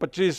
25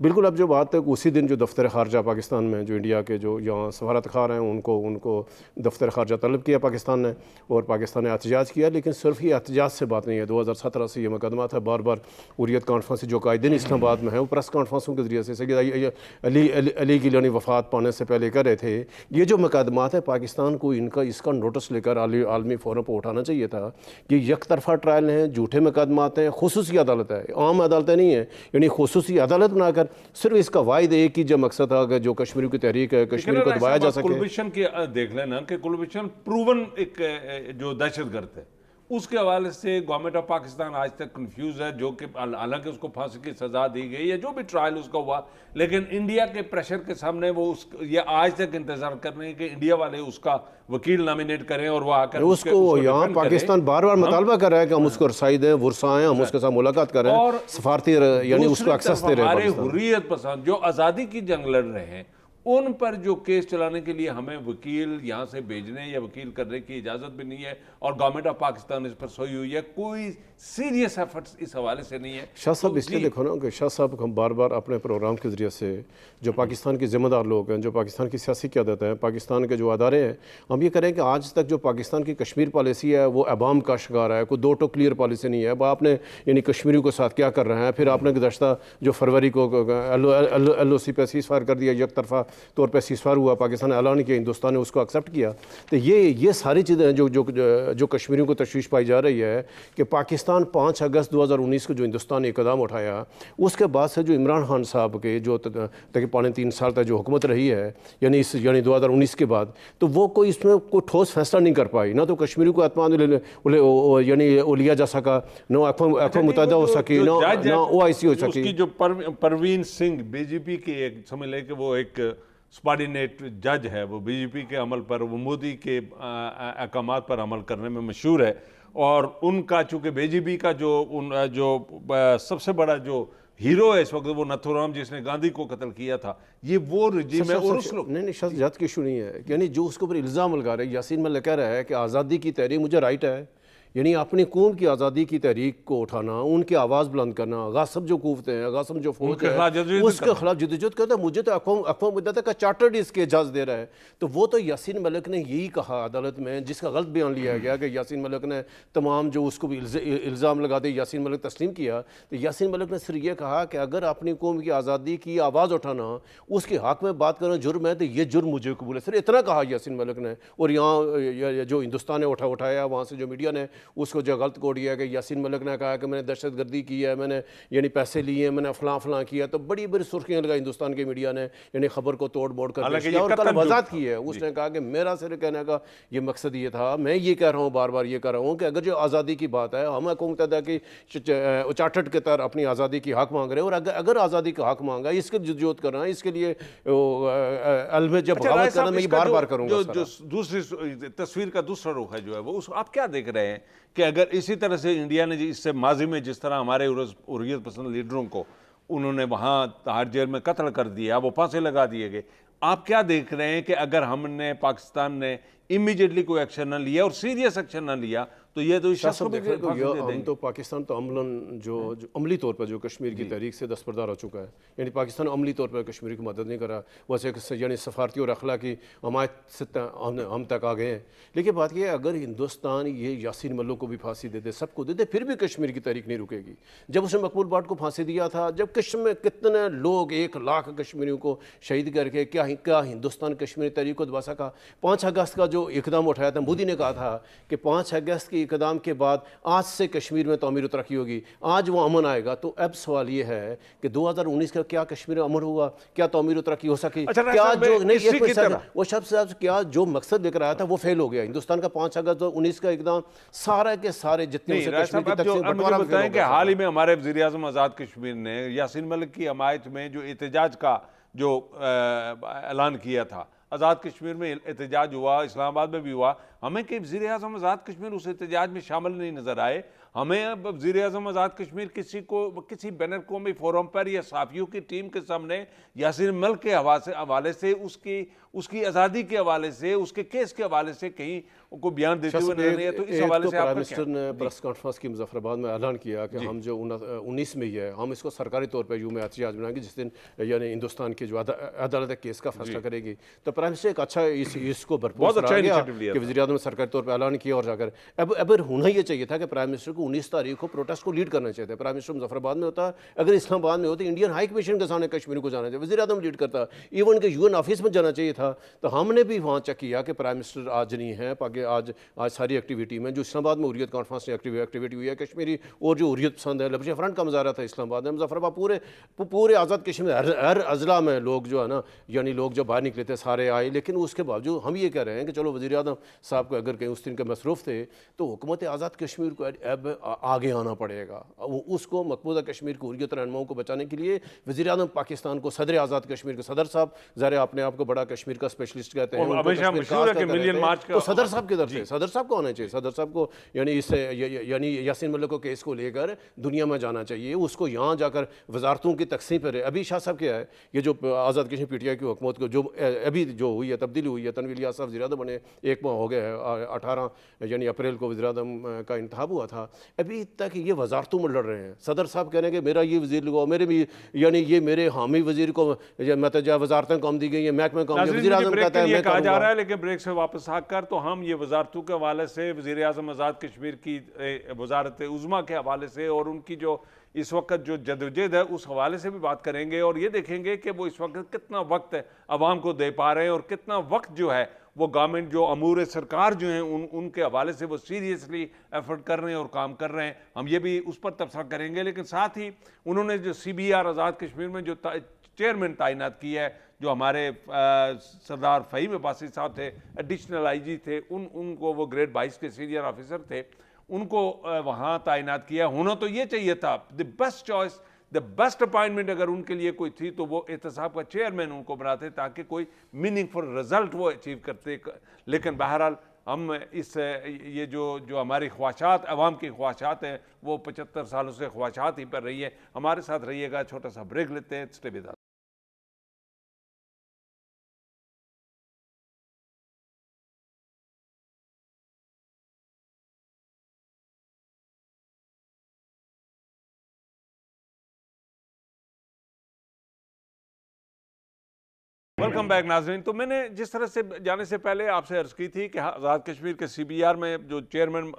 بالکل اب جو بات ہے اسی دن جو دفتر خارجہ پاکستان میں جو انڈیا کے جو یہاں سفارت خار ہیں ان کو دفتر خارجہ طلب کیا پاکستان نے، اور پاکستان نے احتجاج کیا، لیکن صرف یہ احتجاج سے بات نہیں ہے. 2017 سے یہ مقدمہ تھا، بار بار حریت کانفرنس جو قائد دن اسلام آباد میں ہے وہ پریس کانفرنسوں کے ذریعے سے سید علی گیلانی وفات پانے سے پہلے کر رہے تھے. یہ جو مقدمات ہے پاکستان کو اس کا نوٹس لے کر عالمی فورم پر اٹھانا چاہیے تھا کہ یک طرفہ ٹرائل ہیں، جھوٹے مقدمات ہیں، خصوصی عدالت ہے، عام عدالتیں نہیں ہیں، یعنی خصوصی عدالت بنا کر صرف اس کا واحد ایک ہی جو مقصد تھا کہ جو کشمیریوں کی تحریک ہے کشمیر کو دبایا جا سکے. کلبھوشن کی دیکھ لینا کہ کلبھوشن پروون ایک جو دہشت گرد ہے، اس کے حوالے سے گورنمنٹ آف پاکستان آج تک کنفیوز ہے، جو کہ حالانکہ اس کو پھانسی کی سزا دی گئی ہے جو بھی ٹرائل اس کا ہوا، لیکن انڈیا کے پریشر کے سامنے وہ یہ آج تک انتظار کر رہے ہیں کہ انڈیا والے اس کا وکیل نامینیٹ کریں اور وہ آ کر اس کو یہاں پاکستان بار بار مطالبہ کر رہا ہے کہ ہم اس کو رسائی دیں، ورثہ ہیں، ہم اس کے ساتھ ملاقات کریں، اور سفارتی یعنی اس کو ایکسس دے رہے ہیں. ہمارے حریت پسند جو آزادی کی جنگ لڑ رہے ہیں ان پر جو کیس چلانے کے لیے ہمیں وکیل یہاں سے بھیجنے یا وکیل کرنے کی اجازت بھی نہیں ہے، اور گورنمنٹ آف پاکستان اس پر سوئی ہوئی ہے، کوئی سیریس ایفرٹس اس حوالے سے نہیں ہے. شاہ صاحب اس لیے دیکھو نا کہ شاہ صاحب ہم بار بار اپنے پروگرام کے ذریعے سے جو پاکستان کی ذمہ دار لوگ ہیں، جو پاکستان کی سیاسی قیادت ہیں، پاکستان کے جو ادارے ہیں، ہم یہ کریں کہ آج تک جو پاکستان کی کشمیر پالیسی ہے وہ عوام کا شکار ہے، کوئی دو ٹوک کلیئر پالیسی نہیں ہے. آپ نے یعنی کشمیریوں کے ساتھ کیا کر رہے ہیں، پھر آپ نے گزشتہ جو فروری کو ایل او سی پہ سیز فائر کر دیا، یک طرفہ طور پہ سیز فائر ہوا، پاکستان نے اعلان کیا، ہندوستان نے اس کو ایکسیپٹ کیا. تو یہ ساری چیزیں ہیں جو کشمیریوں کو تشویش پائی جا رہی ہے کہ پاکستان 5 اگست 2019 کو جو ہندوستان نے اقدام اٹھایا، اس کے بعد سے جو عمران خان صاحب کے جو تقریباً 3 سال تک جو حکومت رہی ہے، یعنی 2019 کے بعد، تو وہ کوئی اس میں کوئی ٹھوس فیصلہ نہیں کر پائی. نہ تو کشمیری کو اعتماد یعنی لیا جا سکا، نہ اقوام متحدہ ہو سکی، نہ او آئی سی ہو سکی. اس کی جو پروین سنگھ بی جے پی کے ایک سمجھ لے کہ وہ ایک سبارڈینیٹ جج ہے، وہ بی جے پی کے عمل پر، وہ مودی کے احکامات پر عمل کرنے میں مشہور ہے، اور ان کا چونکہ بی جے پی کا جو سب سے بڑا جو ہیرو ہے اس وقت وہ نتھو رام جس نے گاندھی کو قتل کیا تھا، یہ وہ رجیم ہے. اور اس لوگ نہیں شخص جات کی ایشو نہیں ہے، یعنی جو اس کے اوپر الزام لگا رہے ہیں، یاسین ملک کہہ رہا ہے کہ آزادی کی تحریک مجھے رائٹ ہے، یعنی اپنی قوم کی آزادی کی تحریک کو اٹھانا، ان کی آواز بلند کرنا، غاصب جو قوتیں ہیں، غاصب جو فوج ہے اس کے خلاف جدوجہد کرتا ہے. مجھے تو اقوام متحدہ کا چارٹرڈ اس کے اجازت دے رہا ہے. تو وہ تو یاسین ملک نے یہی کہا عدالت میں، جس کا غلط بیان لیا گیا کہ یاسین ملک نے تمام جو اس کو بھی الزام لگا دے یاسین ملک تسلیم کیا. تو یاسین ملک نے صرف یہ کہا کہ اگر اپنی قوم کی آزادی کی آواز اٹھانا، اس کے حق میں بات کرنا جرم ہے تو یہ جرم مجھے قبول ہے. صرف اتنا کہا یاسین ملک نے. اور یہاں جو ہندوستان نے اٹھایا، وہاں سے جو میڈیا نے اس کو جو غلط کوڈ دیا کہ یاسین ملک نے کہا کہ میں نے دہشت گردی کی ہے، میں نے یعنی پیسے لیے ہیں، میں نے فلاں کیا. تو بڑی بڑی سرخیاں لگا ہندوستان کے میڈیا نے، یعنی خبر کو توڑ موڑ کر پیش کیا اور کل وضاحت کی ہے. اس نے کہا کہ میرا صرف کہنے کا یہ مقصد یہ تھا، میں یہ کہہ رہا ہوں، بار بار یہ کہہ رہا ہوں کہ اگر جو آزادی کی بات ہے، ہم اقوام متحدہ کی چارٹرڈ کے تحت اپنی آزادی کی حق مانگ رہے ہیں، اور اگر آزادی کا حق مانگا، اس کے جدوجہد کرنا، اس کے لیے علم جب بغاوت کرنا، میں یہ بار بار کروں گا. جو دوسری تصویر کا دوسرا رخ ہے جو ہے وہ آپ کیا دیکھ رہے ہیں کہ اگر اسی طرح سے انڈیا نے اس سے ماضی میں جس طرح ہمارے حریت پسند لیڈروں کو انہوں نے وہاں تہاڑ جیل میں قتل کر دیا، وہ پھانسی لگا دیے گئے، آپ کیا دیکھ رہے ہیں کہ اگر ہم نے پاکستان نے امیجیٹلی کوئی ایکشن نہ لیا اور سیریس ایکشن نہ لیا تو یہ تو اس شخص کو بھی پھانسی دے دیں گے. ہم تو پاکستان تو عملاً جو عملی طور پر جو کشمیر کی تحریک سے دستبردار ہو چکا ہے، یعنی پاکستان عملی طور پر کشمیر کی مدد نہیں کر رہا، ویسے یعنی سفارتی اور اخلاقی حمایت سے ہم تک آ گئے ہیں. لیکن بات یہ ہے اگر ہندوستان یہ یاسین ملک کو بھی پھانسی دے دے، سب کو دے دے، پھر بھی کشمیر کی تحریک نہیں رکے گی. جب اس نے مقبول بٹ کو پھانسی دیا تھا، جب کشمیر میں کتنے لوگ 1 لاکھ کشمیریوں کو شہید کر کے کیا ہندوستان کشمیری تحریک کو دبا سکا؟ 5 اگست کا جو اقدام اٹھایا تھا، مودی نے کہا تھا کہ 5 اگست کے اقدام کے بعد آج سے کشمیر میں تعمیر و ترقی ہوگی، آج وہ امن آئے گا. تو اب سوال یہ ہے کہ 2019 کا کیا کشمیر میں امن ہوگا؟ کیا تعمیر و ترقی ہو سکی؟ کیا جو مقصد لے کر آیا تھا وہ فیل ہو گیا؟ ہندوستان کا 5 اگست 2019 کا اقدام سارے کے سارے جتنے بتائیں کہ حال ہی میں ہمارے وزیر اعظم آزاد کشمیر نے یاسین ملک کی حمایت میں جو احتجاج کا جو اعلان کیا تھا، آزاد کشمیر میں احتجاج ہوا، اسلام آباد میں بھی ہوا، ہمیں کہ وزیر اعظم آزاد کشمیر اس احتجاج میں شامل نہیں نظر آئے. ہمیں اب وزیر اعظم آزاد کشمیر کسی بین الاقوامی فورم پر یا صحافیوں کی ٹیم کے سامنے یاسین ملک کے حوالے سے اس کی آزادی کے حوالے سے اس کے کیس کے حوالے سے کہیں کو بیان دیتے ہوئے نظر نہیں ہے. تو اس حوالے سے پرائم منسٹر نے پریس کانفرنس کی مظفر آباد میں اعلان کیا کہ ہم جو 19 میں ہی ہے ہم اس کو سرکاری طور پہ یوم احتجاج بنائیں گے جس دن یعنی ہندوستان کی جو عدالت کیس کا فیصلہ کرے گی. تو پرائم منسٹر ایک اچھا اس کو بھرپور سراہا گیا کہ وزیر اعظم نے سرکاری طور پہ اعلان کیا. اور جا کر اب ہونا یہ چاہیے تھا کہ پرائم منسٹر کو 19 تاریخ کو پروٹیسٹ کو لیڈ کرنا چاہیے تھا. پرائم منسٹر مظفر آباد میں ہوتا, اگر اسلام آباد میں ہوتا انڈین ہائی کمیشن کے سامنے کشمیر کو جانا چاہیے, وزیر اعظم لیڈ کرتا, ایون کہ UN آفس میں جانا چاہیے تھا. تو ہم نے بھی وہاں چیک کیا کہ پرائم منسٹر آج نہیں ہے آج ساری ایکٹیویٹی میں جو اسلام آباد میں حریت کانفرنس نے ایکٹیویٹی ہوئی ہے کشمیری اور جو حریت پسند ہے لبش فرنٹ کا مظاہرہ تھا اسلام آباد میں. مظفر آباد پورے آزاد کشمیر ہر اضلاع میں لوگ جو ہے نا یعنی لوگ جو باہر نکلے تھے سارے آئے. لیکن اس کے باوجود ہم یہ کہہ رہے ہیں کہ چلو وزیر اعظم صاحب کو اگر کہیں اس دن کے مصروف تھے تو حکومت آزاد کشمیر کو اب آگے آنا پڑے گا. اس کو مقبوضہ کشمیر کی حریت رہنماؤں کو بچانے کے لیے وزیر اعظم پاکستان کو صدر آزاد کشمیر کے صدر صاحب ظاہر اپنے آپ کو بڑا کشمیر کا اسپیشلسٹ کہتے ہیں, تو صدر صاحب کی طرف سے صدر صاحب کو ہونا چاہیے. صدر صاحب کو یعنی اس یعنی یاسین ملک کو کیس کو لے کر دنیا میں جانا چاہیے. اس کو یہاں جا کر وزارتوں کی تقسیم پر ابھی شاہ صاحب کیا ہے یہ جو آزاد کشمیر PTI کی حکومت کو جو ابھی جو ہوئی ہے تبدیلی ہوئی ہے, تنویر الیاس صاحب وزیر اعظم بنے 1 ماہ ہو گیا ہے, 18 یعنی اپریل کو وزیر اعظم کا انتخاب ہوا تھا, ابھی تک یہ وزارتوں میں لڑ رہے ہیں. صدر صاحب کہہ رہے ہیں کہ میرا یہ وزیر لگاؤ, میرے بھی یعنی یہ میرے حامی وزیر کو وزارتیں کم دی گئی ہیں, محکمے کم دی. وزیر اعظم کہتا ہے میں کہا جا رہا ہے. لیکن بریک سے واپس آ کر تو ہم یہ وزارتوں کے حوالے سے وزیر اعظم آزاد کشمیر کی وزارت عظمیٰ کے حوالے سے اور ان کی جو اس وقت جو جدوجہد ہے اس حوالے سے بھی بات کریں گے, اور یہ دیکھیں گے کہ وہ اس وقت کتنا وقت عوام کو دے پا رہے ہیں اور کتنا وقت جو ہے وہ گورنمنٹ جو امور سرکار جو ہیں ان کے حوالے سے وہ سیریسلی ایفرٹ کر رہے ہیں اور کام کر رہے ہیں. ہم یہ بھی اس پر تبصرہ کریں گے. لیکن ساتھ ہی انہوں نے جو CBR آزاد کشمیر میں جو چیئرمین تعینات کی ہے, جو ہمارے سردار فہیم عباسی صاحب تھے, ایڈیشنل IG تھے, ان کو وہ گریڈ 22 کے سینئر آفیسر تھے, ان کو وہاں تعینات کیا. ہونا تو یہ چاہیے تھا the best choice, the best appointment اگر ان کے لیے کوئی تھی تو وہ احتساب کا چیئرمین ان کو بناتے تاکہ کوئی میننگ فل رزلٹ وہ اچیو کرتے. لیکن بہرحال ہم یہ جو ہماری خواہشات عوام کی خواہشات ہیں وہ 75 سالوں سے خواہشات ہی پر رہی ہے. ہمارے ساتھ رہیے گا, چھوٹا سا بریک لیتے ہیں. Stay with us. Welcome back ناظرین. تو میں نے جس طرح سے جانے سے پہلے آپ سے عرض کی تھی کہ آزاد کشمیر کے CBR میں جو چیئرمین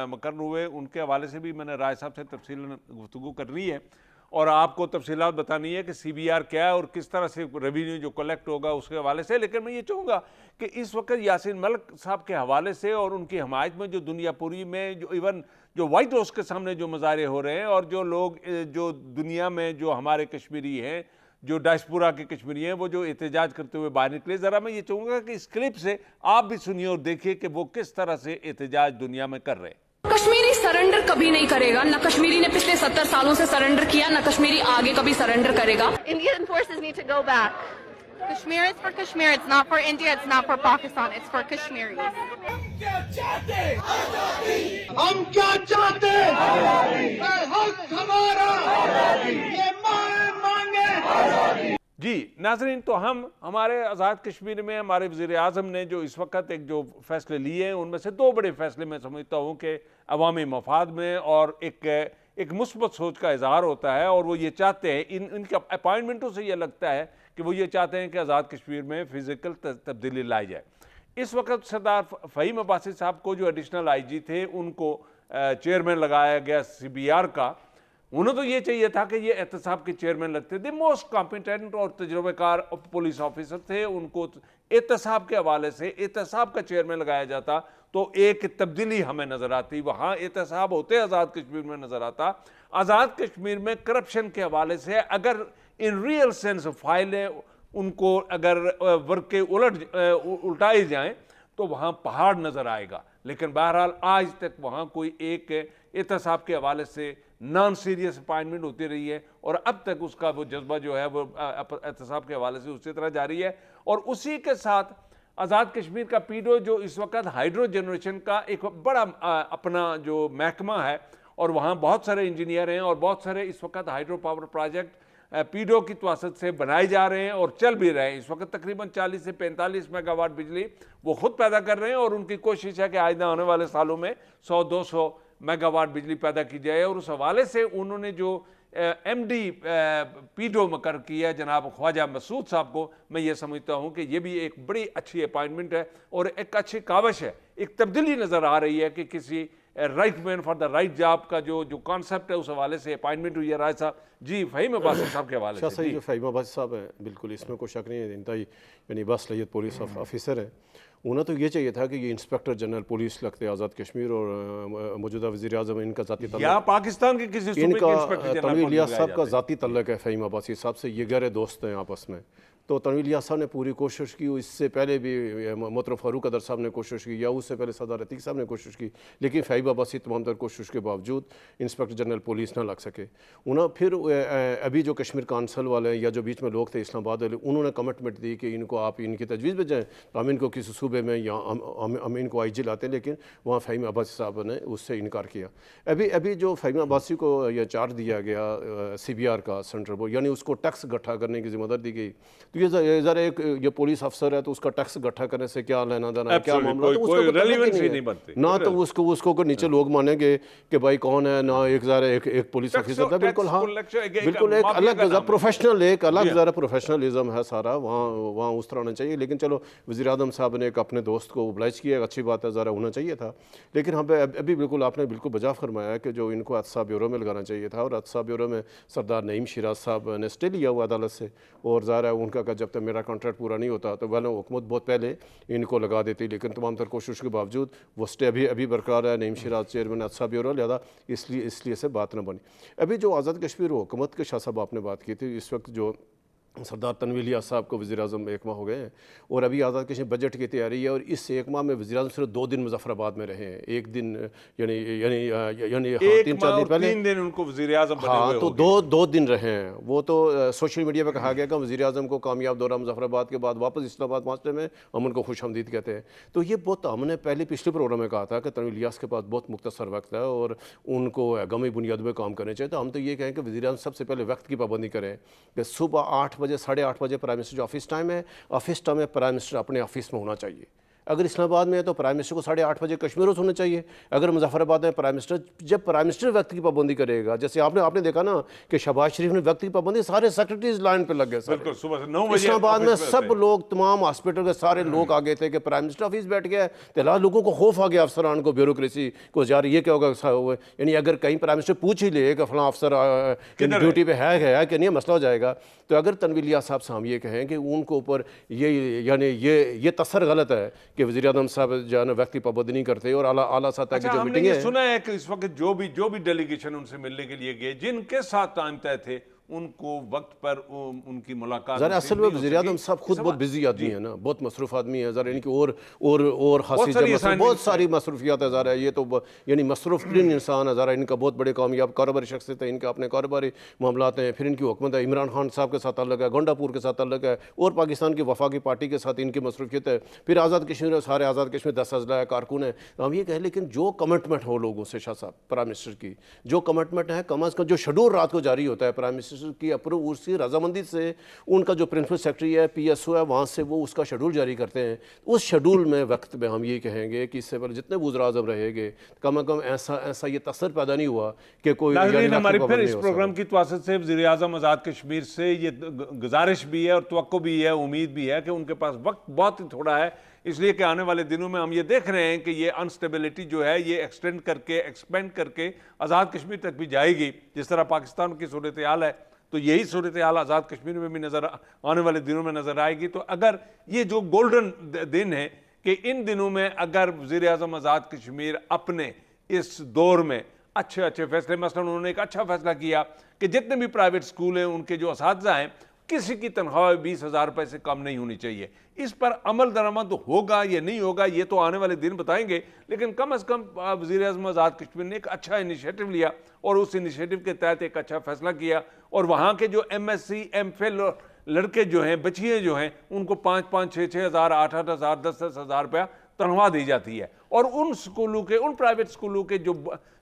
مقرر ہوئے ان کے حوالے سے بھی میں نے رائے صاحب سے تفصیل گفتگو کرنی ہے اور آپ کو تفصیلات بتانی ہے کہ CBR کیا ہے اور کس طرح سے ریونیو جو کلیکٹ ہوگا اس کے حوالے سے. لیکن میں یہ چاہوں گا کہ اس وقت یاسین ملک صاحب کے حوالے سے اور ان کی حمایت میں جو دنیا پوری میں جو ایون جو وائٹ ہاؤس کے سامنے جو مظاہرے ہو رہے ہیں اور جو لوگ جو دنیا میں جو ہمارے کشمیری ہیں جو ڈائسپورا کے کشمیری ہیں وہ جو احتجاج کرتے ہوئے باہر نکلے, ذرا میں یہ چاہوں گا کہ اس کلپ سے آپ بھی سنیے اور دیکھیے کہ وہ کس طرح سے احتجاج دنیا میں کر رہے ہیں. کشمیری سرنڈر کبھی نہیں کرے گا, نہ کشمیری نے پچھلے 70 سالوں سے سرنڈر کیا, نہ کشمیری آگے کبھی سرنڈر کرے گا. Indian forces need to go back. Kashmir is for Kashmir, it's not for India, it's not for Pakistan, it's for Kashmiris. ہم کیا چاہتے ہیں؟ حق ہمارا، یہ مانگے. جی ناظرین, تو ہمارے آزاد کشمیر میں ہمارے وزیر اعظم نے جو اس وقت ایک جو فیصلے لیے ہیں ان میں سے 2 بڑے فیصلے میں سمجھتا ہوں کہ عوامی مفاد میں اور ایک مثبت سوچ کا اظہار ہوتا ہے, اور وہ یہ چاہتے ہیں ان کے اپائنٹمنٹوں سے یہ لگتا ہے کہ وہ یہ چاہتے ہیں کہ آزاد کشمیر میں فزیکل تبدیلی لائی جائے. اس وقت سردار فہیم عباسی صاحب کو جو ایڈیشنل IG تھے ان کو چیئرمین لگایا گیا CBR کا. انہوں تو یہ چاہیے تھا کہ یہ احتساب کے چیئرمین لگتے تھے, موسٹ کمپیٹنٹ اور تجربہ کار پولیس آفیسر تھے, ان کو احتساب کے حوالے سے احتساب کا چیئرمین لگایا جاتا تو ایک تبدیلی ہمیں نظر آتی. وہاں احتساب ہوتے آزاد کشمیر میں نظر آتا. آزاد کشمیر میں کرپشن کے حوالے سے اگر ان ریئل سینس فائلیں ان کو اگر ورک کے الٹائے جائیں تو وہاں پہاڑ نظر آئے گا. لیکن بہرحال آج تک وہاں کوئی ایک احتساب کے حوالے سے نان سیریس اپائنٹمنٹ ہوتی رہی ہے, اور اب تک اس کا وہ جذبہ جو ہے وہ احتساب کے حوالے سے اسی طرح جاری ہے. اور اسی کے ساتھ آزاد کشمیر کا پیڈو جو اس وقت ہائیڈرو جنریشن کا ایک بڑا اپنا جو محکمہ ہے اور وہاں بہت سارے انجینئر ہیں اور بہت سارے اس وقت ہائیڈرو پاور پروجیکٹ پیڈو کی توسط سے بنائے جا رہے ہیں اور چل بھی رہے ہیں. اس وقت تقریباً 40 سے 45 میگا واٹ بجلی وہ خود پیدا کر رہے ہیں اور ان کی کوشش ہے کہ آئندہ آنے والے سالوں میں 100-200 میگا واٹ بجلی پیدا کی جائے. اور اس حوالے سے انہوں نے جو ایم ڈی پیڈو مقرر کیا ہے جناب خواجہ مسعود صاحب کو, میں یہ سمجھتا ہوں کہ یہ بھی ایک بڑی اچھی اپائنٹمنٹ ہے اور ایک اچھی کاوش ہے. ایک تبدیلی نظر آ رہی ہے کہ کسی right man for the right job کا جو کانسیپٹ ہے اس حوالے سے اپائنٹمنٹ ہوئی ہے. رائے صاحب جی فہیم عباسی صاحب کے حوالے سے. جو فہیم عباسی صاحب ہیں بالکل اس میں کوئی شک نہیں ہے, انتہائی یعنی باصلاحیت پولیس آفیسر ہیں. انہیں تو یہ چاہیے تھا کہ یہ انسپیکٹر جنرل پولیس لگتے آزاد کشمیر اور موجودہ وزیر اعظم ان کا ذاتی تعلق یا پاکستان کے کسی صوبے کے انسپیکٹر جنرل تنویر الیاس صاحب کا ذاتی تعلق ہے فہیم عباسی صاحب سے, یہ گہرے دوست ہیں آپس میں. تو تنویر الیاس صاحب نے پوری کوشش کی, اس سے پہلے بھی محترم فاروق ادر صاحب نے کوشش کی, یا اس سے پہلے سردار عتیق صاحب نے کوشش کی, لیکن فہیم عباسی تمام تر کوشش کے باوجود انسپیکٹر جنرل پولیس نہ لگ سکے. انہوں پھر ابھی جو کشمیر کونسل والے ہیں یا جو بیچ میں لوگ تھے اسلام آباد والے, انہوں نے کمٹمنٹ دی کہ ان کو آپ ان کی تجویز بھیجیں تو ہم ان کو کسی صوبے میں یا ہم ان کو آئی جی لاتے ہیں, لیکن وہاں فہیم عباسی صاحب نے اس سے انکار کیا. ابھی جو فہیم عباسی کو یہ چارج دیا گیا سی بی آر کا سینٹرل بورڈ, یعنی اس کو ٹیکس اکٹھا کرنے کی ذمہ داری دی گئی. تو یہ ذرا ایک یہ پولیس افسر ہے تو اس کا ٹیکس اکٹھا کرنے سے کیا لینا دینا ہے, کیا معاملہ, تو اس کو ریلیونس ہی نہیں بنتی. نہ تو اس کو نیچے لوگ مانیں گے کہ بھائی کون ہے, نہ ایک ذرا ایک پولیس افسر تھا. بالکل ہاں, بالکل ایک الگ پروفیشنل ایک الگ ذرا پروفیشنلزم ہے سارا, وہاں اس طرح ہونا چاہیے. لیکن چلو وزیر اعظم صاحب نے ایک اپنے دوست کو اوبلائج کیا, اچھی بات ہے, ذرا ہونا چاہیے تھا. لیکن ہم ابھی بالکل آپ نے بالکل بجا فرمایا کہ جو ان کو حادثہ بیورو میں لگانا چاہیے تھا, اور حادثہ بیورو میں سردار نعیم شیراز صاحب نے اسٹے لیا ہوا عدالت سے, اور ظاہر ہے ان کا جب تک میرا کانٹریکٹ پورا نہیں ہوتا تو ویسے حکومت بہت پہلے ان کو لگا دیتی, لیکن تمام تر کوشش کے باوجود وہ اسٹے ابھی برقرار ہے. نعیم شیراز چیئرمین حادثہ بیورو, لہٰذا اس لیے سے بات نہ بنی. ابھی جو آزاد کشمیر حکومت کے شاہ صاحب آپ نے بات کی تھی, اس وقت جو سردار تنویر الیاس صاحب کو وزیر اعظم 1 ماہ ہو گئے ہیں, اور ابھی آزاد کشمیر بجٹ کی تیاری ہے, اور اس 1 ماہ میں وزیر اعظم صرف 2 دن مظفر آباد میں رہے ہیں. 1 دن یعنی 3-4 دن پہلے 3 دن ان کو وزیر اعظم بنے ہوئے, تو 2 دن رہے ہیں. وہ تو سوشل میڈیا پہ کہا گیا کہ وزیر اعظم کو کامیاب دورہ مظفر آباد کے بعد واپس اسلام آباد پہنچنے میں ہم ان کو خوش آمدید کہتے ہیں. تو یہ بہت, ہم نے پچھلے پروگرام میں کہا تھا کہ تنویر الیاس کے پاس بہت مختصر وقت ہے اور ان کو گامی بنیاد پہ کام کرنے چاہیے. تو ہم تو یہ کہیں کہ وزیر اعظم سب سے پہلے وقت کی پابندی کریں, کہ صبح 8 بجے 8:30 بجے پرائم منسٹر جو آفس ٹائم ہے, آفس ٹائم میں پرائم منسٹر اپنے آفس میں ہونا چاہیے. اگر اسلام آباد میں ہے تو پرائم منسٹر کو 8:30 بجے کشمیر ہونا چاہیے. اگر مظفر آباد میں پرائم منسٹر, جب پرائم منسٹر وقت کی پابندی کرے گا, جیسے آپ نے دیکھا نا کہ شہباز شریف نے وقت کی پابندی, سارے سیکرٹریز لائن پہ لگ گئے. بالکل صبح سے 9 بجے اسلام آباد میں سب لوگ, تمام ہاسپٹل کے سارے لوگ آ گئے تھے کہ پرائم منسٹر آفس بیٹھ گیا ہے. تو لوگوں کو خوف آ گیا, افسران کو, بیوروکریسی کو, یار یہ کیا ہوگا. یعنی اگر کہیں پرائم منسٹر پوچھ ہی لے کہ فلاں افسر ڈیوٹی پہ ہے کہ نہیں, مسئلہ ہو جائے گا. تو اگر تنویر الیاس صاحب سے ہم یہ کہیں کہ ان کو اوپر یہ تصر غلط ہے کہ وزیر اعظم صاحب جو ہے نا وقت کی پابندی نہیں کرتے, اور اعلیٰ سطح کی جو میٹنگ ہے. ہم نے سنا ہے کہ اس وقت جو بھی ڈیلیگیشن ان سے ملنے کے لیے گئے, جن کے ساتھ ٹائم طے تھے, ان کو وقت پر ان کی ملاقات. ذرا اصل میں وزیر اعظم صاحب خود بہت بزی آدمی ہے نا, بہت مصروف آدمی ہے. ذرا ان کی اور خاصی بہت ساری مصروفیات ہے. ذرا یہ تو یعنی مصروف ترین انسان ہے. ذرا ان کا بہت بڑے کامیاب کاروباری شخصیت ہے, ان کے اپنے کاروباری معاملات ہیں. پھر ان کی حکومت ہے, عمران خان صاحب کے ساتھ تعلق ہے, گونڈا پور کے ساتھ تعلق ہے, اور پاکستان کی وفاقی پارٹی کے ساتھ ان کی مصروفیت ہے. پھر آزاد کشمیر, سارے آزاد کشمیر 10 اضلاع کارکن ہیں. ہم یہ کہیں, لیکن جو کمٹمنٹ ہو لوگوں سے, شاہ صاحب پرائم منسٹر کی جو کمٹمنٹ ہے, کم از کم جو شیڈول رات کو جاری ہوتا ہے پرائم منسٹر کی اپروو کی رضامندی سے, ان کا جو پرنسپل سیکرٹری ہے, پی ایس او ہے, وہاں سے وہ اس کا شیڈول جاری کرتے ہیں. اس شیڈول میں وقت میں ہم یہ کہیں گے کہ اس سے پہلے جتنے وزراء اعظم رہے گے, کم از کم ایسا یہ تصر پیدا نہیں ہوا کہ کوئی. ہماری پھر اس پروگرام کی توسط سے وزیر اعظم آزاد کشمیر سے یہ گزارش بھی ہے اور توقع بھی ہے, امید بھی ہے کہ ان کے پاس وقت بہت ہی تھوڑا ہے, اس لیے کہ آنے والے دنوں میں ہم یہ دیکھ رہے ہیں کہ یہ انسٹیبلٹی جو ہے یہ ایکسپینڈ کر کے آزاد کشمیر تک بھی جائے گی. جس طرح پاکستان کی صورتحال ہے, تو یہی صورتحال آزاد کشمیر میں بھی آنے والے دنوں میں نظر آئے گی. تو اگر یہ جو گولڈن دن ہے کہ ان دنوں میں اگر وزیر اعظم آزاد کشمیر اپنے اس دور میں اچھے فیصلے, مثلا انہوں نے ایک اچھا فیصلہ کیا کہ جتنے بھی پرائیویٹ سکول ہیں ان کے جو اساتذہ ہیں, کسی کی تنخواہ 20,000 روپے سے کم نہیں ہونی چاہیے. اس پر عمل درآمد ہوگا یا نہیں ہوگا یہ تو آنے والے دن بتائیں گے, لیکن کم از کم وزیر اعظم آزاد کشمیر نے ایک اچھا انیشیٹو لیا اور اس انیشیٹو کے تحت ایک اچھا فیصلہ کیا, اور وہاں کے جو M S C, M Phil لڑکے جو ہیں بچیاں جو ہیں ان کو 5,500 6,6,000 8,000 10,000 روپیہ تنخواہ دی جاتی ہے، اور ان سکولوں کے ان پرائیویٹ سکولوں کے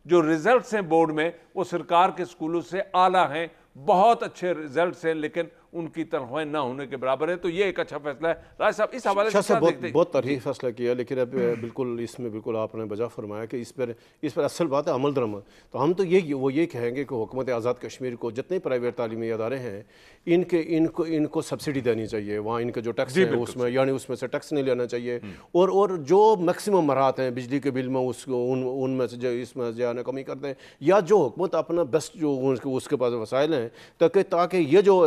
جو ریزلٹس ہیں بورڈ میں وہ سرکار کے سکولوں سے اعلیٰ ہیں، بہت اچھے ریزلٹس ہیں، لیکن ان کی تنخواہیں نہ ہونے کے برابر ہے. تو یہ ایک اچھا فیصلہ ہے. راج صاحب اس حوالے سے کیا دیکھتے ہیں؟ بہت تاریخی فیصلہ کیا، لیکن اب بالکل اس میں بالکل آپ نے بجا فرمایا کہ اس پر اصل بات ہے عمل درآمد. تو ہم تو یہ کہیں گے کہ حکومت آزاد کشمیر کو جتنے پرائیویٹ تعلیمی ادارے ہیں ان کو سبسڈی دینی چاہیے، وہاں ان کا جو ٹیکس ہے اس میں یعنی اس میں سے ٹیکس نہیں لینا چاہیے، اور جو میکسیمم مرات ہیں بجلی کے بل میں ان میں سے جو اس میں جو ہے کمی کر دیں، یا جو حکومت اپنا بیسٹ جو اس کے پاس وسائل ہیں تاکہ یہ جو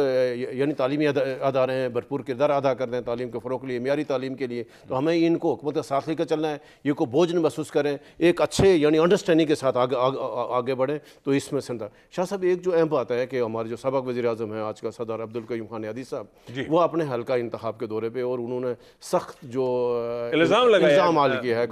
یعنی تعلیمی ادارے ہیں بھرپور کردار ادا کر دیں تعلیم کے فروغ کے لیے، معیاری تعلیم کے لیے. تو ہمیں ان کو حکومت کا ساتھ لے کر چلنا ہے، یہ کو بوجھ نہ محسوس کریں، ایک اچھے یعنی انڈرسٹینڈنگ کے ساتھ آگے بڑھیں. تو اس میں سنتا شاہ صاحب ایک جو اہم بات ہے کہ ہمارے جو سابق وزیر اعظم ہیں آج کا صدر عبدالقیوم خان عدی صاحب، وہ اپنے حلقہ انتخاب کے دورے پہ اور انہوں نے سخت جو الزام عائد کیا ہے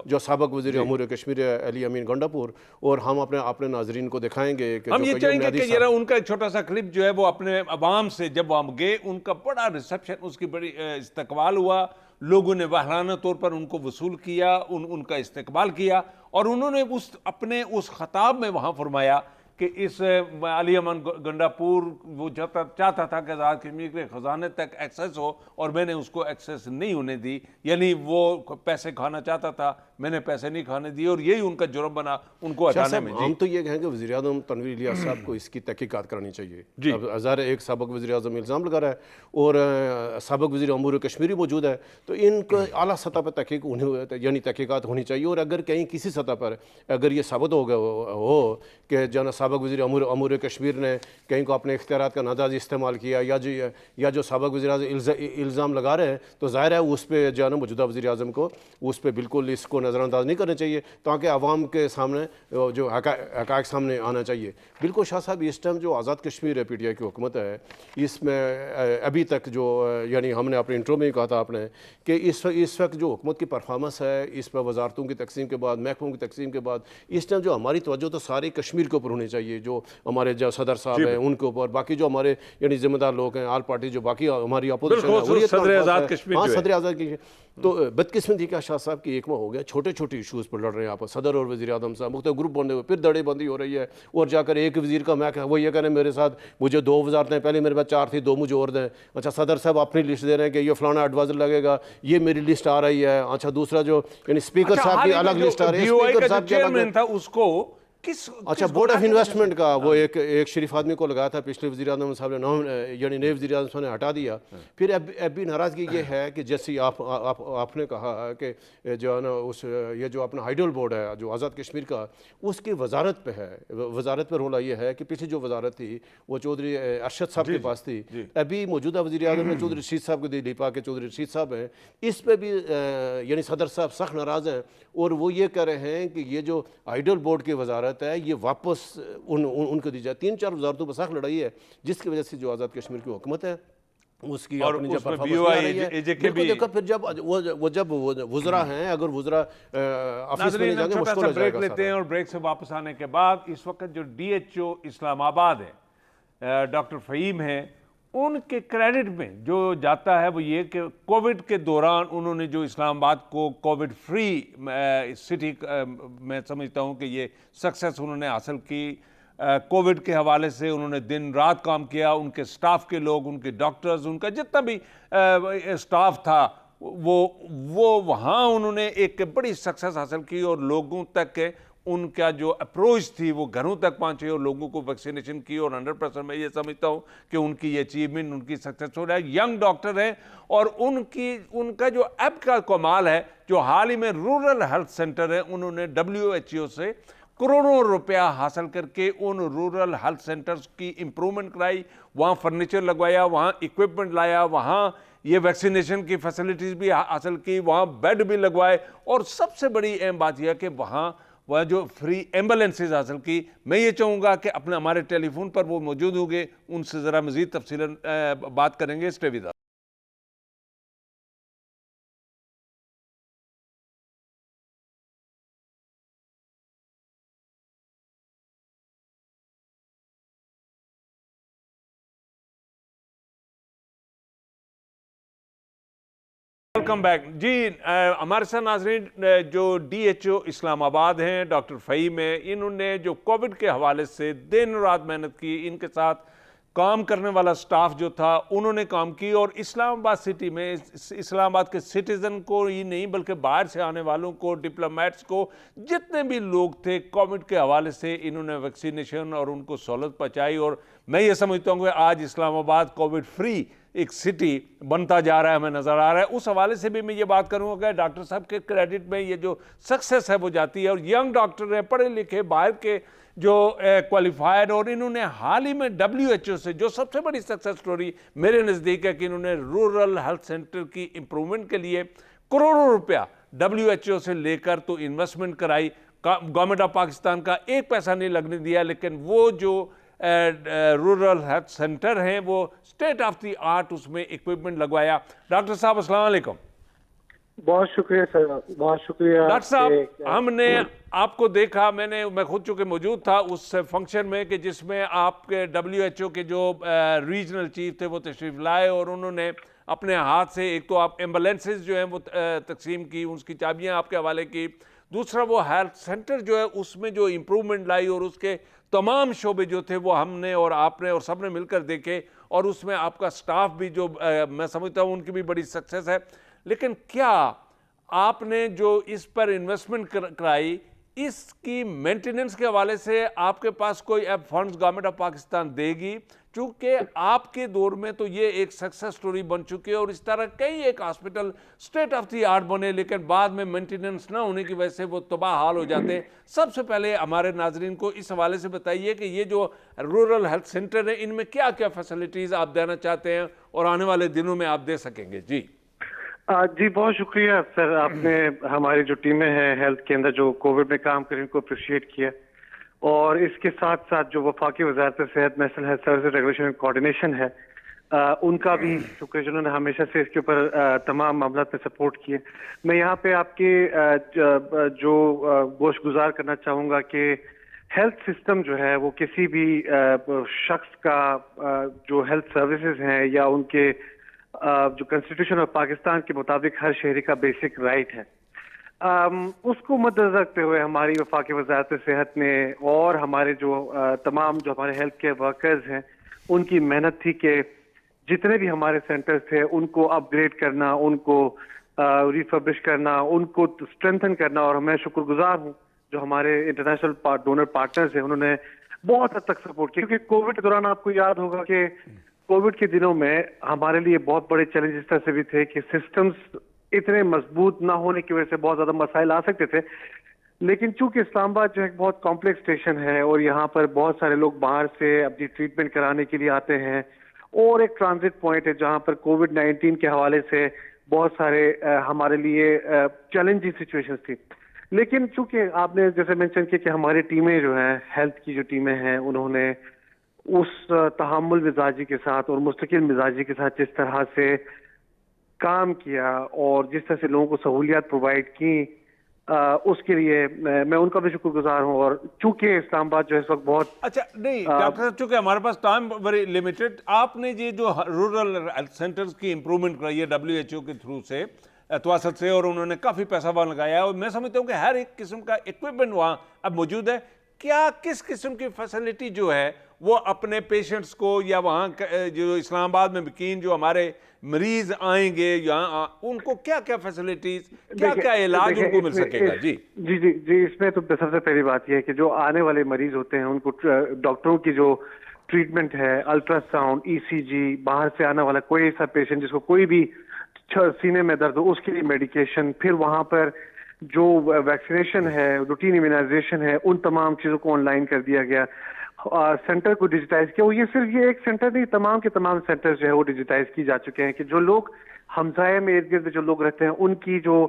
جو سابق وزیر امور کشمیر علی امین گنڈاپور، اور ہم اپنے ناظرین کو دکھائیں گے کہ ہم یہ چاہیں گے کہ ذرا ان کا ایک چھوٹا سا کلپ جو ہے وہ اپنے عوام سے جب وہ ہم گئے، ان کا بڑا ریسپشن، اس کی بڑی استقبال ہوا، لوگوں نے وحرانہ طور پر ان کو وصول کیا، ان کا استقبال کیا، اور انہوں نے اپنے اس خطاب میں وہاں فرمایا کہ اس علی امان گنڈاپور وہ چاہتا تھا کہ آزاد کشمیر کے خزانے تک ایکسیس ہو، اور میں نے اس کو ایکسیس نہیں ہونے دی. یعنی وہ پیسے کھانا چاہتا تھا، میں نے پیسے نہیں کھانے دیے، اور یہی ان کا جرم بنا ان کو ہٹانے میں. ہم تو یہ کہیں گے وزیر اعظم تنویر الیاس صاحب کو اس کی تحقیقات کرانی چاہیے. اب ہزار ایک سابق وزیر اعظم الزام لگا رہا ہے اور سابق وزیر امور کشمیری موجود ہے، تو ان کو اعلیٰ سطح پر تحقیقات ہونی چاہیے. اور اگر کہیں کسی سطح پر اگر یہ ثابت ہو گیا ہو کہ جو سابق وزیر امور کشمیر نے کہیں کو اپنے اختیارات کا ناجائز استعمال کیا، یا جو سابق وزیر اعظم الزام لگا رہے ہیں، تو ظاہر ہے اس پہ جو ہے نا موجودہ وزیر اعظم کو اس پہ بالکل اس کو نظر انداز نہیں کرنا چاہیے، تاکہ عوام کے سامنے جو حقائق سامنے آنا چاہیے. بالکل شاہ صاحب اس ٹائم جو آزاد کشمیر ہے پی ٹی آئی کی حکومت ہے، اس میں ابھی تک جو یعنی ہم نے اپنے انٹرو میں کہا تھا آپ نے کہ اس وقت جو حکومت کی پرفارمنس ہے، اس پر وزارتوں کی تقسیم کے بعد، محکموں کی تقسیم کے بعد، اس ٹائم جو ہماری توجہ تو ساری کشمیر کے اوپر ہونی چاہیے، جو ہمارے جو صدر صاحب ہیں ان کے اوپر، باقی جو ہمارے یعنی ذمہ دار لوگ ہیں، آل پارٹی جو باقی ہماری اپوزیشن ہے، صدر آزاد کشمیر. تو بدقسمتی کا شاہ صاحب کی ایک ماہ ہو گیا چھوٹے ایشوز پر لڑ رہے ہیں آپ صدر اور وزیر اعظم صاحب، مختلف گروپ بنے ہوئے، پھر دڑے بندی ہو رہی ہے، اور جا کر ایک وزیر کا میں وہ یہ کہہ رہے ہیں میرے ساتھ مجھے 2 وزارتیں، پہلے میرے پاس 4 تھی، 2 مجھے اور دیں. اچھا صدر صاحب اپنی لسٹ دے رہے ہیں کہ یہ فلانا ایڈوائزر لگے گا، یہ میری لسٹ آ رہی ہے. اچھا دوسرا جو یعنی اسپیکر صاحب کی الگ لسٹ آ رہی ہے، اسپیکر صاحب کی الگ تھا اس کو اچھا بورڈ آف انویسٹمنٹ کا وہ ایک شریف آدمی کو لگایا تھا، پچھلے وزیر اعظم صاحب نے یعنی نئے وزیر اعظم صاحب نے ہٹا دیا. پھر اب بھی ناراضگی یہ ہے کہ جیسے آپ نے کہا کہ جو ہے نا یہ جو اپنا ہائیڈل بورڈ ہے جو آزاد کشمیر کا، اس کی وزارت پہ ہے، وزارت پہ رولا یہ ہے کہ پچھلی جو وزارت تھی وہ چودھری ارشد صاحب کے پاس تھی. ابھی موجودہ وزیر اعظم نے چودھری رشید صاحب کو دی، لیپا کے چودھری رشید صاحب ہیں. اس پہ بھی یعنی صدر صاحب سخت ناراض ہیں، اور وہ یہ کہہ رہے ہیں کہ یہ جو ہائیڈل بورڈ کی وزارت ہے یہ واپس ان کو دی جائے. 3-4 وزارتوں پر سخت لڑائی ہے، جس کی وجہ سے جو آزاد کشمیر کی حکومت ہے اس کی اپنی جب پرفارمنس آ رہی ہے. پھر جب وزراء ہیں، اگر وزراء آفس میں نہیں جائیں گے مشکل ہو جائے گا. لیتے ہیں اور بریک سے واپس آنے کے بعد اس وقت جو ڈی ایچ او اسلام آباد ہے ڈاکٹر فہیم ہیں، ان کے کریڈٹ میں جو جاتا ہے وہ یہ کہ کووڈ کے دوران انہوں نے جو اسلام آباد کو کووڈ فری سٹی میں سمجھتا ہوں کہ یہ سکسیس انہوں نے حاصل کی. کووڈ کے حوالے سے انہوں نے دن رات کام کیا، ان کے سٹاف کے لوگ، ان کے ڈاکٹرز، ان کا جتنا بھی سٹاف تھا وہ وہاں انہوں نے ایک بڑی سکسیس حاصل کی، اور لوگوں تک ان کا جو اپروچ تھی وہ گھروں تک پہنچے اور لوگوں کو ویکسینیشن کی. اور 100% میں یہ سمجھتا ہوں کہ ان کی یہ اچیومنٹ، ان کی سکسیس ہو رہا ہے. ینگ ڈاکٹر ہیں، اور ان کا جو ایپ کا کمال ہے، جو حال ہی میں رورل ہیلتھ سینٹر ہے، انہوں نے WHO سے کروڑوں روپیہ حاصل کر کے ان رورل ہیلتھ سینٹرز کی امپرومنٹ کرائی، وہاں فرنیچر لگوایا، وہاں ایکوپمنٹ لایا، وہاں یہ ویکسینیشن کی فیسلٹیز بھی حاصل کی، وہاں بیڈ بھی لگوائے، اور سب سے بڑی اہم بات یہ ہے کہ وہاں وہ جو فری ایمبولینسز حاصل کی. میں یہ چاہوں گا کہ ہمارے ٹیلی فون پر وہ موجود ہوں گے، ان سے ذرا مزید تفصیلاً بات کریں گے. Stay with us. Welcome back جی. ہمارے ساتھ ناظرین جو ڈی ایچ او اسلام آباد ہیں ڈاکٹر فہیم ہیں, انہوں نے جو کووڈ کے حوالے سے دن رات محنت کی, ان کے ساتھ کام کرنے والا سٹاف جو تھا انہوں نے کام کی, اور اسلام آباد سٹی میں اسلام آباد کے سٹیزن کو ہی نہیں بلکہ باہر سے آنے والوں کو, ڈپلومیٹس کو, جتنے بھی لوگ تھے کووڈ کے حوالے سے انہوں نے ویکسینیشن اور ان کو سہولت پہنچائی. اور میں یہ سمجھتا ہوں کہ آج اسلام آباد کووڈ فری ایک سٹی بنتا جا رہا ہے, ہمیں نظر آ رہا ہے. اس حوالے سے بھی میں یہ بات کروں گا کہ ڈاکٹر صاحب کے کریڈٹ میں یہ جو سکسیس ہے وہ جاتی ہے, اور ینگ ڈاکٹر ہیں, پڑھے لکھے, باہر کے جو کوالیفائڈ, اور انہوں نے حال ہی میں WHO سے جو سب سے بڑی سکسیس سٹوری میرے نزدیک ہے کہ انہوں نے رورل ہیلتھ سینٹر کی امپرومنٹ کے لیے کروڑوں روپیہ WHO سے لے کر تو انویسٹمنٹ کرائی. گورنمنٹ آف پاکستان کا ایک پیسہ نہیں لگنے دیا, لیکن وہ جو رورل ہیلتھ سینٹر ہیں وہ اسٹیٹ آف دی آرٹ اس میں اکوپمنٹ لگوایا. ڈاکٹر صاحب السلام علیکم. بہت شکریہ سر, بہت شکریہ. ڈاکٹر صاحب ہم نے آپ کو دیکھا, میں خود چونکہ موجود تھا اس فنکشن میں کہ جس میں آپ کے WHO کے جو ریجنل چیف تھے وہ تشریف لائے, اور انہوں نے اپنے ہاتھ سے ایک تو آپ ایمبولینسز جو ہیں وہ تقسیم کی, اس کی چابیاں آپ کے حوالے کی, دوسرا وہ ہیلتھ سینٹر جو ہے اس میں جو امپرومنٹ لائی, اور اس کے تمام شعبے جو تھے وہ ہم نے اور آپ نے اور سب نے مل کر دیکھے, اور اس میں آپ کا سٹاف بھی جو میں سمجھتا ہوں ان کی بھی بڑی سکسیس ہے. لیکن کیا آپ نے جو اس پر انویسٹمنٹ کرائی اس کی مینٹیننس کے حوالے سے آپ کے پاس کوئی اب فنڈز گورنمنٹ آف پاکستان دے گی؟ چونکہ آپ کے دور میں تو یہ ایک سکسیس سٹوری بن چکی ہے, اور اس طرح کئی ایک hospital state of the art بنے لیکن بعد میں مینٹیننس نہ ہونے کی وجہ سے وہ تباہ حال ہو جاتے ہیں. سب سے پہلے ہمارے ناظرین کو اس حوالے سے بتائیے کہ یہ جو رورل ہیلتھ سینٹر ہے ان میں کیا کیا فیسلٹیز آپ دینا چاہتے ہیں اور آنے والے دنوں میں آپ دے سکیں گے. جی جی بہت شکریہ سر, آپ نے ہماری جو ٹیمیں ہیں ہیلتھ کے اندر جو کووڈ میں کام کریں ان کو اپریشیٹ کیا, اور اس کے ساتھ ساتھ جو وفاقی وزارت صحت national health services regulation and coordination ہے ان کا بھی شکریہ جنہوں نے ہمیشہ سے اس کے اوپر تمام معاملات میں سپورٹ کیے. میں یہاں پہ آپ کے جو گوش گزار کرنا چاہوں گا کہ ہیلتھ سسٹم جو ہے وہ کسی بھی شخص کا جو ہیلتھ سروسز ہیں یا ان کے جو کنسٹیٹیوشن آف پاکستان کے مطابق ہر شہری کا بیسک رائٹ ہے, اس کو مد نظر رکھتے ہوئے ہماری وفاقی وزارت صحت نے اور ہمارے جو تمام جو ہمارے ہیلتھ کیئر ورکرز ہیں ان کی محنت تھی کہ جتنے بھی ہمارے سینٹرز تھے ان کو اپ گریڈ کرنا, ان کو ریفربش کرنا, ان کو اسٹرینتھن کرنا. اور میں شکر گزار ہوں جو ہمارے انٹرنیشنل ڈونر پارٹنرز ہیں انہوں نے بہت حد تک سپورٹ کیا, کیونکہ کووڈ کے دوران آپ کو یاد ہوگا کہ کووڈ کے دنوں میں ہمارے لیے بہت بڑے چیلنج اس طرح سے بھی تھے کہ سسٹمز اتنے مضبوط نہ ہونے کی وجہ سے بہت زیادہ مسائل آ سکتے تھے. لیکن چونکہ اسلام آباد جو ایک بہت کمپلیکس اسٹیشن ہے اور یہاں پر بہت سارے لوگ باہر سے اپنی ٹریٹمنٹ کرانے کے لیے آتے ہیں, اور ایک ٹرانزٹ پوائنٹ ہے جہاں پر کووڈ-19 کے حوالے سے بہت سارے ہمارے لیے چیلنجنگ سچویشنز تھی. لیکن چونکہ آپ نے جیسے مینشن کیا کہ ہماری ٹیمیں جو ہیں ہیلتھ کی جو ٹیمیں ہیں انہوں نے اس تحمل مزاجی کے ساتھ اور مستقل مزاجی کے ساتھ جس طرح سے کام کیا اور جس طرح سے لوگوں کو سہولیات پرووائڈ کی, اس کے لیے میں ان کا بھی شکر گزار ہوں. اور چونکہ اسلام آباد جو ہے اس وقت بہت اچھا نہیں ڈاکٹر صاحب, چونکہ ہمارے پاس ٹائم ویری لمیٹڈ, آپ نے یہ جو رورل ہیلتھ سینٹرز کی امپرومنٹ کرائی ہے WHO کے تھرو سے توسط سے, اور انہوں نے کافی پیسہ وہاں لگایا ہے, اور میں سمجھتا ہوں کہ ہر ایک قسم کا اکوپمنٹ وہاں اب موجود ہے. کیا کس قسم کی فیسلٹی جو ہے وہ اپنے پیشنٹس کو یا وہاں جو اسلام آباد میں مکین جو ہمارے مریض آئیں گے یہاں ان کو کیا کیا فیسلٹیز, کیا کیا علاج ان کو مل سکے گا؟ جی جی جی جی اس میں تو سب سے پہلی بات یہ ہے کہ جو آنے والے مریض ہوتے ہیں ان کو ڈاکٹروں کی جو ٹریٹمنٹ ہے, الٹرا ساؤنڈ, ECG, باہر سے آنے والا کوئی ایسا پیشنٹ جس کو کوئی بھی سینے میں درد ہو اس کے لیے میڈیکیشن, پھر وہاں پر جو ویکسینیشن ہے, روٹین امیونائزیشن ہے, ان تمام چیزوں کو آن لائن کر دیا گیا. سینٹر کو ڈیجیٹائز کیا. وہ یہ صرف یہ ایک سینٹر نہیں, تمام کے تمام سینٹر جو ہے وہ ڈیجیٹائز کی جا چکے ہیں کہ جو لوگ ہمسائے میں ارد گرد جو لوگ رہتے ہیں ان کی جو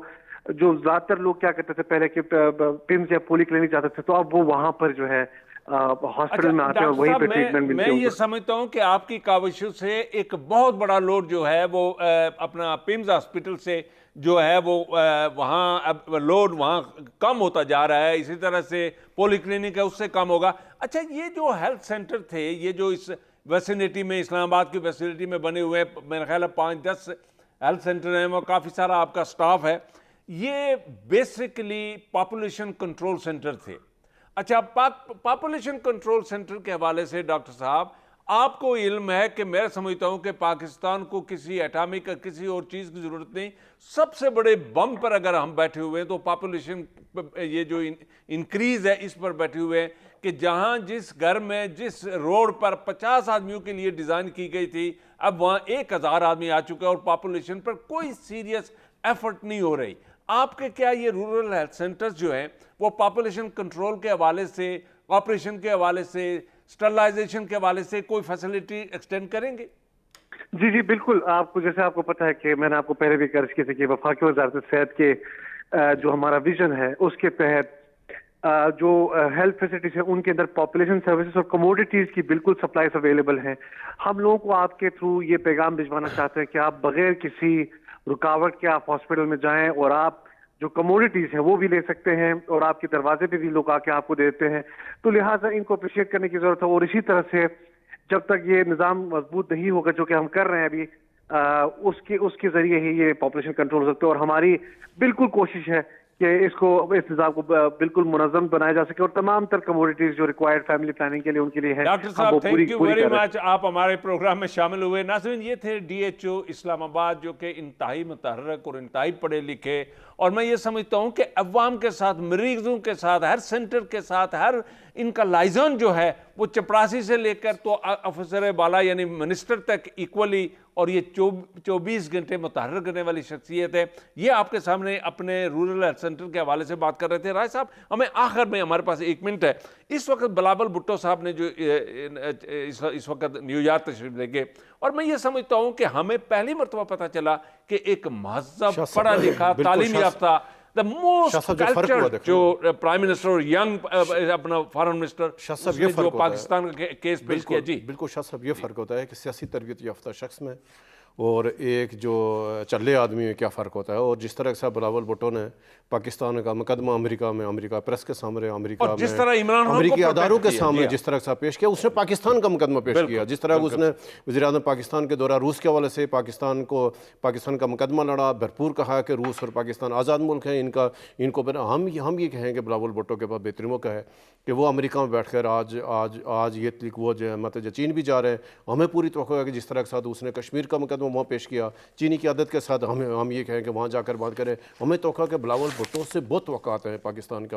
زیادہ تر لوگ کیا کرتے تھے پہلے کہ پمز یا پولی کلینک جاتے تھے, تو اب وہ وہاں پر جو ہے ہاسپٹل میں آتے ہیں اور وہیں پہ ٹریٹمنٹ ملتی ہے. میں یہ سمجھتا ہوں کہ آپ کی کاوشوں سے ایک بہت بڑا لوڈ جو ہے وہ اپنا پمز ہاسپٹل سے جو ہے وہ وہاں اب لوڈ وہاں کم ہوتا جا رہا ہے, اسی طرح سے پولی کلینک ہے اس سے کم ہوگا. اچھا یہ جو ہیلتھ سینٹر تھے یہ جو اس ویسینٹی میں اسلام آباد کی ویسینٹی میں بنے ہوئے ہیں, میرا خیال ہے 5-10 ہیلتھ سینٹر ہیں اور کافی سارا آپ کا سٹاف ہے، یہ بیسکلی پاپولیشن کنٹرول سینٹر تھے۔ اچھا، پاپولیشن کنٹرول سینٹر کے حوالے سے ڈاکٹر صاحب آپ کو علم ہے کہ میں سمجھتا ہوں کہ پاکستان کو کسی ایٹامک کسی اور چیز کی ضرورت نہیں، سب سے بڑے بم پر اگر ہم بیٹھے ہوئے ہیں تو پاپولیشن یہ جو انکریز ہے اس پر بیٹھے ہوئے ہیں، کہ جہاں جس گھر میں جس روڈ پر 50 آدمیوں کے لیے ڈیزائن کی گئی تھی اب وہاں 1000 آدمی آ چکا ہے اور پاپولیشن پر کوئی سیریس ایفرٹ نہیں ہو رہی۔ آپ کے کیا یہ رورل ہیلتھ سینٹرز جو ہیں وہ پاپولیشن کنٹرول کے حوالے سے، آپریشن کے حوالے سے، سٹرلائزیشن کے حوالے سے کوئی فیسلٹی ایکسٹینڈ کریں گے؟ جی بالکل، آپ کو جیسے آپ کو پتا ہے کہ میں نے آپ کو پہلے بھی عرض کی تھی کہ وفاقی وزارت صحت کے جو ہمارا ویژن ہے اس کے تحت جو ہیلتھ فیسلٹیز ہیں ان کے اندر پاپولیشن سروسز اور کموڈیٹیز کی بالکل سپلائز اویلیبل ہیں۔ ہم لوگوں کو آپ کے تھرو یہ پیغام بھجوانا چاہتے ہیں کہ آپ بغیر کسی رکاوٹ کے آپ ہاسپٹل میں جائیں اور آپ جو کموڈیٹیز ہیں وہ بھی لے سکتے ہیں اور آپ کے دروازے پہ بھی لوگ آ کے آپ کو دیتے ہیں، تو لہٰذا ان کو اپریشیٹ کرنے کی ضرورت ہے۔ اور اسی طرح سے جب تک یہ نظام مضبوط نہیں ہوگا جو کہ ہم کر رہے ہیں ابھی، اس کے ذریعے ہی یہ پاپولیشن کنٹرول ہو سکتے ہیں، اور ہماری بالکل کوشش ہے کہ اس نظام کو بالکل منظم بنایا جا سکے اور تمام تر کموڈیٹیز جو ریکوائرڈ فیملی پلاننگ کے لیے ان کے لیے ہے ڈاکٹر صاحب تھینک یو ویری مچ، آپ ہمارے پروگرام میں شامل ہوئے۔ ناظرین، یہ تھے ڈی ایچ او اسلام آباد جو کہ انتہائی متحرک اور انتہائی پڑھے لکھے، اور میں یہ سمجھتا ہوں کہ عوام کے ساتھ، مریضوں کے ساتھ، ہر سینٹر کے ساتھ، ہر ان کا لائزن جو ہے وہ چپراسی سے لے کر تو افسر بالا یعنی منسٹر تک ایکولی، اور یہ 24 گھنٹے متحرک کرنے والی شخصیت ہے۔ یہ آپ کے سامنے اپنے رورل ہیلتھ سینٹر کے حوالے سے بات کر رہے تھے۔ رائے صاحب، ہمیں آخر میں، ہمارے پاس 1 منٹ ہے، اس وقت بلاول بھٹو صاحب نے جو اس وقت نیو یارک تشریف لے گئے، اور میں یہ سمجھتا ہوں کہ ہمیں پہلی مرتبہ پتہ چلا کہ ایک مہذب، پڑھا لکھا، تعلیم یافتہ، the most cultured جو پرائم منسٹر اور ینگ اپنا فارن منسٹر، اس نے جو پاکستان کا کیس پیش کیا۔ جی بالکل شاہ صاحب، یہ فرق ہوتا ہے کہ سیاسی تربیت یافتہ شخص میں اور ایک جو چلے آدمی میں کیا فرق ہوتا ہے۔ اور جس طرح سے بلاول بھٹو نے پاکستان کا مقدمہ امریکہ میں، امریکہ پریس کے سامنے، امریکہ میں امریکی اداروں کے سامنے جس طرح سے پیش کیا، اس نے پاکستان کا مقدمہ پیش کیا۔ جس طرح اس نے وزیر اعظم پاکستان کے دورہ روس کے حوالے سے پاکستان کا مقدمہ لڑا، بھرپور کہا کہ روس اور پاکستان آزاد ملک ہیں، ان کو ہم یہ کہیں کہ بلاول بھٹو کے پاس بہترین موقع ہے کہ وہ امریکہ میں بیٹھ کر آج یہ تک وہ جو چین بھی جا رہے ہیں، ہمیں پوری توقع ہے کہ جس طرح کے ساتھ اس نے کشمیر کا مقدمہ وہاں پیش کیا، چینی کی عادت کے ساتھ ہم یہ کہیں کہ وہاں جا کر بات کریں۔ ہمیں توقع کہ بلاول بھٹو سے بہت توقعات ہیں پاکستان کے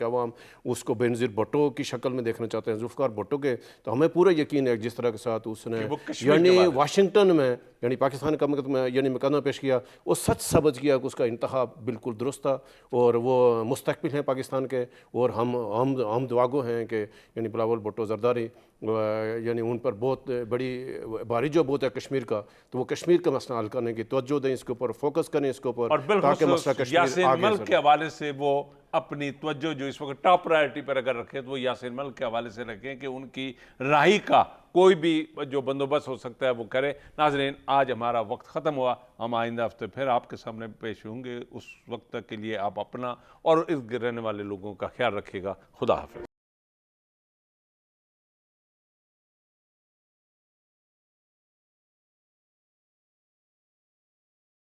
عوام اس کو بینظیر بھٹو کی شکل میں دیکھنا چاہتے ہیں، ذوالفقار بھٹو کے۔ تو ہمیں پورا یقین ہے جس طرح کے ساتھ اس نے یعنی واشنگٹن میں یعنی پاکستان کا مقدمہ پیش کیا، وہ سچ ثابت کیا کہ اس کا انتخاب بالکل درست تھا، اور وہ مستقبل ہیں پاکستان کے، اور ہم دعاگو ہیں کہ یعنی بلاول بھٹو زرداری یعنی ان پر بہت بڑی باری جو بہت ہے کشمیر کا، تو وہ کشمیر کا مسئلہ حل کرنے کی توجہ دیں، اس کے اوپر فوکس کریں، اس کے اوپر، تاکہ مسئلہ کشمیر یاسین ملک کے حوالے سے وہ اپنی توجہ جو اس وقت ٹاپ پرائرٹی پر اگر رکھیں تو وہ یاسین ملک کے حوالے سے رکھیں کہ ان کی رہائی کا کوئی بھی جو بندوبست ہو سکتا ہے وہ کرے۔ ناظرین، آج ہمارا وقت ختم ہوا، ہم آئندہ ہفتے پھر آپ کے سامنے پیش ہوں گے۔ اس وقت تک کے لیے آپ اپنا اور ارد گرد رہنے والے لوگوں کا خیال رکھیے گا۔ خدا حافظ۔